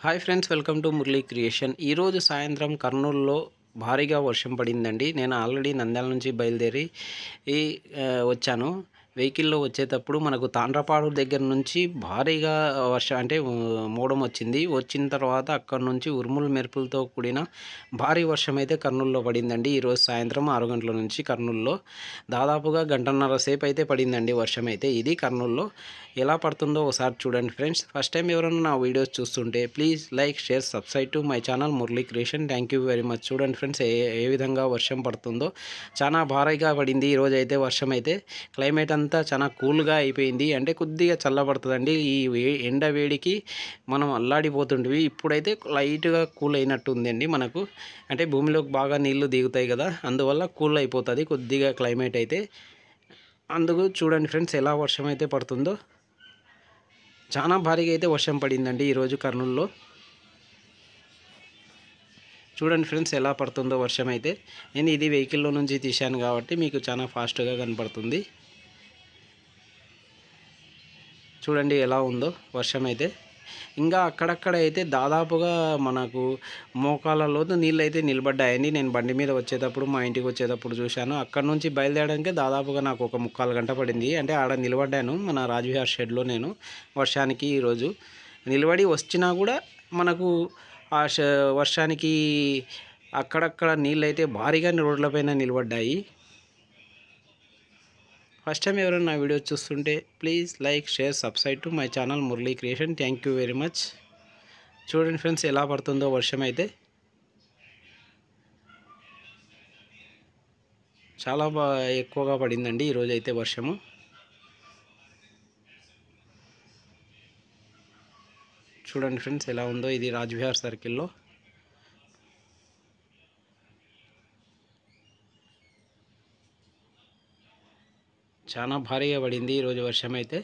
Hi friends, welcome to Murali creation. ఈరోజు సాయంత్రం కర్నూలులో భారీగా వర్షం పడిందండి. నేను ఆల్రెడీ నంద్యాల నుంచి బయలుదేరి ఈ వచ్చాను. వెహికల్‌లో వచ్చేటప్పుడు మనకు తాండ్రపాడు దగ్గర నుంచి భారీగా వర్షం అంటే మోడం వచ్చింది. వచ్చిన తర్వాత అక్కడి నుంచి ఉరుములు మెరుపులతో కూడిన భారీ వర్షం అయితే కర్నూలులో పడిందండి. ఈరోజు సాయంత్రం 6 గంటల నుంచి కర్నూలులో దాదాపుగా గంటన్నర సేపు అయితే పడిందండి వర్షం అయితే. ఇది కర్నూలులో ఎలా పడుతుందో ఒకసారి చూడండి ఫ్రెండ్స్. ఫస్ట్ టైం ఎవరైనా నా వీడియోస్ చూస్తుంటే please like, share, subscribe to my channel Murali creation. Thank you very much. చూడండి ఫ్రెండ్స్ ఏ విధంగా వర్షం పడుతుందో. చాలా భారీగా పడింది ఈరోజు అయితే వర్షం అయితే. క్లైమేట్ అంతా చాలా కూల్గా అయిపోయింది. అంటే కొద్దిగా చల్లబడుతుందండి. ఈ ఎండ వేడికి మనం అల్లాడిపోతుంటివి. ఇప్పుడైతే లైట్గా కూల్ అయినట్టు ఉందండి మనకు. అంటే భూమిలోకి బాగా నీళ్లు దిగుతాయి కదా, అందువల్ల కూల్ అయిపోతుంది కొద్దిగా క్లైమేట్ అయితే. అందుకు చూడండి ఫ్రెండ్స్ ఎలా వర్షం అయితే పడుతుందో. చాలా భారీగా అయితే వర్షం పడిందండి ఈరోజు కర్నూలులో. చూడండి ఫ్రెండ్స్ ఎలా పడుతుందో వర్షం అయితే. నేను ఇది వెహికల్లో నుంచి తీశాను కాబట్టి మీకు చాలా ఫాస్ట్గా కనపడుతుంది. చూడండి ఎలా ఉందో వర్షం అయితే. ఇంకా అక్కడక్కడ అయితే దాదాపుగా మనకు మోకాళ్ళ లోతు నీళ్ళు అయితే నిలబడ్డాయండి. నేను బండి మీద వచ్చేటప్పుడు మా ఇంటికి వచ్చేటప్పుడు చూశాను. అక్కడ నుంచి బయలుదేరడానికే దాదాపుగా నాకు ఒక 3/4 గంట పడింది. అంటే ఆడ నిలబడ్డాను మన రాజవిహార్ షెడ్లో నేను వర్షానికి. ఈరోజు నిలబడి వచ్చినా కూడా మనకు ఆ వర్షానికి అక్కడక్కడ నీళ్ళైతే భారీగా రోడ్లపైన నిలబడ్డాయి. ఫస్ట్ టైం ఎవరైనా నా వీడియో చూస్తుంటే please like, share, subscribe to my channel Murali creation. Thank you very much. చూడండి ఫ్రెండ్స్ ఎలా పడుతుందో వర్షం అయితే. చాలా ఎక్కువగా పడిందండి ఈరోజు అయితే వర్షము. చూడండి ఫ్రెండ్స్ ఎలా ఉందో. ఇది రాజ్విహార్ సర్కిల్లో. చాలా భారీగా పడింది ఈరోజు వర్షం అయితే.